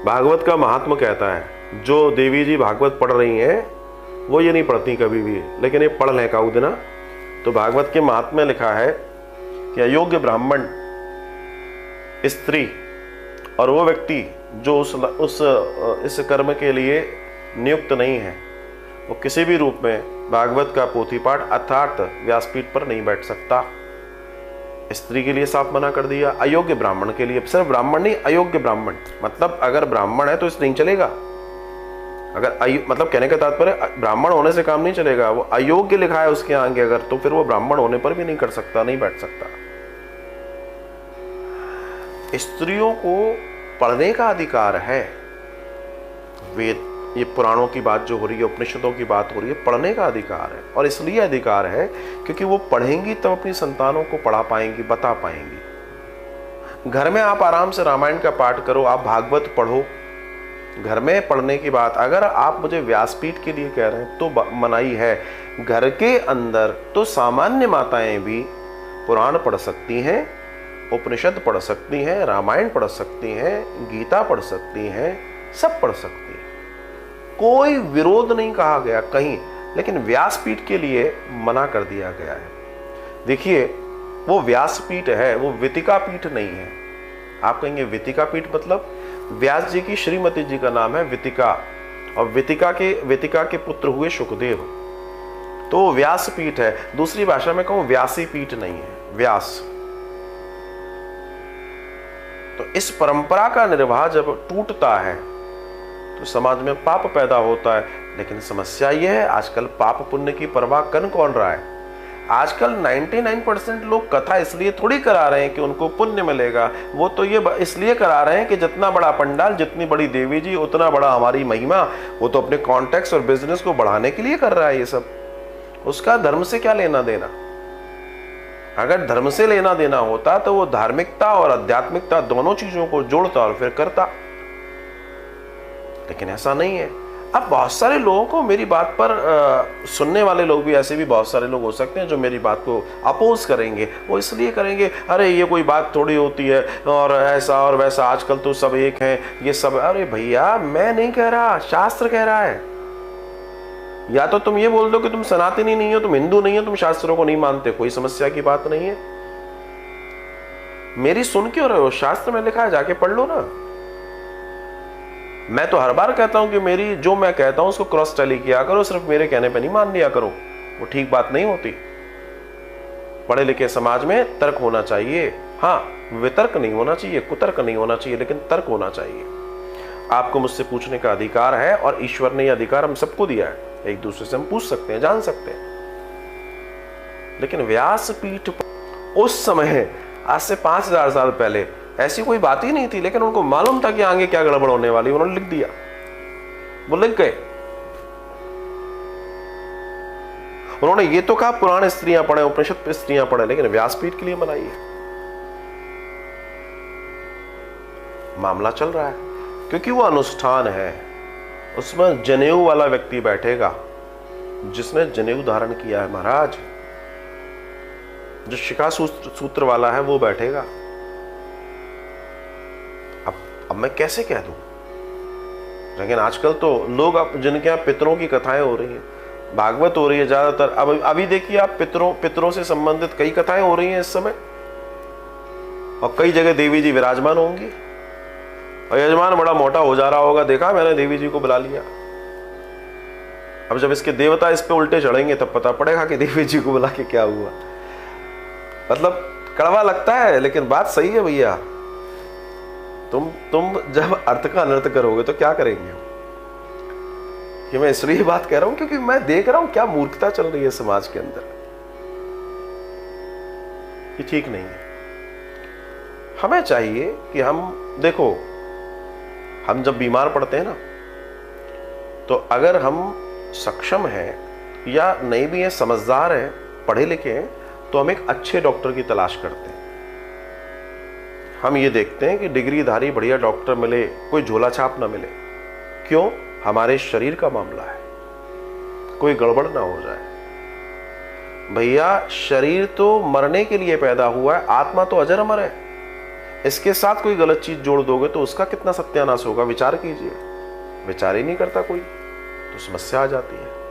भागवत का महात्मा कहता है जो देवी जी भागवत पढ़ रही हैं वो ये नहीं पढ़ती कभी भी, लेकिन ये पढ़ लें काऊ दिना। तो भागवत के महात्मा में लिखा है कि अयोग्य ब्राह्मण, स्त्री और वो व्यक्ति जो इस कर्म के लिए नियुक्त नहीं है, वो किसी भी रूप में भागवत का पोथी पाठ अर्थात व्यासपीठ पर नहीं बैठ सकता। स्त्री के लिए साफ मना कर दिया, अयोग्य ब्राह्मण के लिए, सिर्फ ब्राह्मण नहीं, अयोग्य ब्राह्मण, मतलब अगर ब्राह्मण है तो इस नहीं चलेगा। अगर मतलब कहने का तात्पर्य ब्राह्मण होने से काम नहीं चलेगा, वो अयोग्य लिखा है उसके आगे अगर, तो फिर वो ब्राह्मण होने पर भी नहीं कर सकता, नहीं बैठ सकता। स्त्रियों को पढ़ने का अधिकार है। वेद, ये पुराणों की बात जो हो रही है, उपनिषदों की बात हो रही है, पढ़ने का अधिकार है। और इसलिए अधिकार है क्योंकि वो पढ़ेंगी तब अपनी संतानों को पढ़ा पाएंगी, बता पाएंगी। घर में आप आराम से रामायण का पाठ करो, आप भागवत पढ़ो, घर में पढ़ने की बात। अगर आप मुझे व्यासपीठ के लिए कह रहे हैं तो मनाही है। घर के अंदर तो सामान्य माताएं भी पुराण पढ़ सकती हैं, उपनिषद पढ़ सकती हैं, रामायण पढ़ सकती हैं, गीता पढ़ सकती हैं, सब पढ़ सकती हैं, कोई विरोध नहीं कहा गया कहीं। लेकिन व्यासपीठ के लिए मना कर दिया गया है। देखिए, वो व्यासपीठ है, वो वितिका पीठ नहीं है। आप कहेंगे वितिका पीठ मतलब? व्यास जी की श्रीमती जी का नाम है वितिका, और वितिका के पुत्र हुए सुखदेव, तो व्यासपीठ है। दूसरी भाषा में कहूं व्यासी पीठ नहीं है, व्यास। तो इस परंपरा का निर्वाह जब टूटता है तो समाज में पाप पैदा होता है। लेकिन समस्या यह है, आजकल पाप पुण्य की परवाह कर कौन रहा है? आजकल 99% लोग कथा इसलिए थोड़ी करा रहे हैं कि उनको पुण्य मिलेगा, वो तो ये इसलिए करा रहे हैं कि जितना बड़ा पंडाल, जितनी बड़ी देवी जी, उतना बड़ा हमारी महिमा। वो तो अपने कॉन्टेक्स्ट और बिजनेस को बढ़ाने के लिए कर रहा है ये सब। उसका धर्म से क्या लेना देना? अगर धर्म से लेना देना होता तो वो धार्मिकता और आध्यात्मिकता दोनों चीजों को जोड़ता और फिर करता, लेकिन ऐसा नहीं है। अब बहुत सारे लोगों को मेरी बात पर सुनने वाले लोग भी, ऐसे भी बहुत सारे लोग हो सकते हैं जो मेरी बात को अपोज करेंगे। वो इसलिए करेंगे, अरे ये कोई बात थोड़ी होती है, और ऐसा और वैसा, आजकल तो सब एक हैं, ये सब। अरे भैया, मैं नहीं कह रहा, शास्त्र कह रहा है। या तो तुम ये बोल दो कि तुम सनातनी नहीं हो, तुम हिंदू नहीं हो, तुम शास्त्रों को नहीं मानते, कोई समस्या की बात नहीं है। मेरी सुन क्यों रहे हो? शास्त्र में लिखा है, जाके पढ़ लो ना। मैं तो हर बार कहता हूं कि मेरी जो मैं कहता हूं उसको क्रॉस टैली किया करो, सिर्फ मेरे कहने पे नहीं मान लिया करो, वो ठीक बात नहीं होती। पढ़े लिखे समाज में तर्क होना चाहिए। हाँ, वितर्क नहीं होना चाहिए, कुतर्क नहीं होना चाहिए, लेकिन तर्क होना चाहिए। आपको मुझसे पूछने का अधिकार है, और ईश्वर ने यह अधिकार हम सबको दिया है। एक दूसरे से हम पूछ सकते हैं, जान सकते हैं। लेकिन व्यासपीठ पर उस समय, आज से 5000 साल पहले, ऐसी कोई बात ही नहीं थी। लेकिन उनको मालूम था कि आगे क्या गड़बड़ होने वाली, उन्होंने लिख दिया, वो लिख गए। उन्होंने ये तो कहा पुराण स्त्रियां पढ़े, उपनिषद स्त्रियां पढ़े, लेकिन व्यासपीठ के लिए मनाई है। मामला चल रहा है क्योंकि वो अनुष्ठान है। उसमें जनेऊ वाला व्यक्ति बैठेगा जिसने जनेऊ धारण किया है महाराज। जो शिखा सूत्र वाला है वो बैठेगा। अब मैं कैसे कह दूं? लेकिन आजकल तो लोग, अब जिनके यहाँ पितरों की कथाएं हो रही हैं, भागवत हो रही है ज्यादातर। अब अभी देखिए आप, पितरों से संबंधित कई कथाएं हो रही हैं इस समय, और कई जगह देवी जी विराजमान होंगी, और यजमान बड़ा मोटा हो जा रहा होगा, देखा मैंने देवी जी को बुला लिया। अब जब इसके देवता इस पे उल्टे चढ़ेंगे तब पता पड़ेगा कि देवी जी को बुला के क्या हुआ। मतलब कड़वा लगता है, लेकिन बात सही है भैया। तुम जब अर्थ का अनर्थ करोगे तो क्या करेंगे? कि मैं इसलिए बात कह रहा हूं क्योंकि मैं देख रहा हूं क्या मूर्खता चल रही है समाज के अंदर। ये ठीक नहीं है। हमें चाहिए कि हम, देखो, हम जब बीमार पड़ते हैं ना, तो अगर हम सक्षम हैं या नहीं भी हैं, समझदार हैं, पढ़े लिखे हैं, तो हम एक अच्छे डॉक्टर की तलाश करते हैं। हम ये देखते हैं कि डिग्रीधारी बढ़िया डॉक्टर मिले, कोई झोला छाप ना मिले। क्यों? हमारे शरीर का मामला है, कोई गड़बड़ ना हो जाए। भैया, शरीर तो मरने के लिए पैदा हुआ है, आत्मा तो अजर अमर है। इसके साथ कोई गलत चीज जोड़ दोगे तो उसका कितना सत्यानाश होगा, विचार कीजिए। विचार ही नहीं करता कोई, तो समस्या आ जाती है।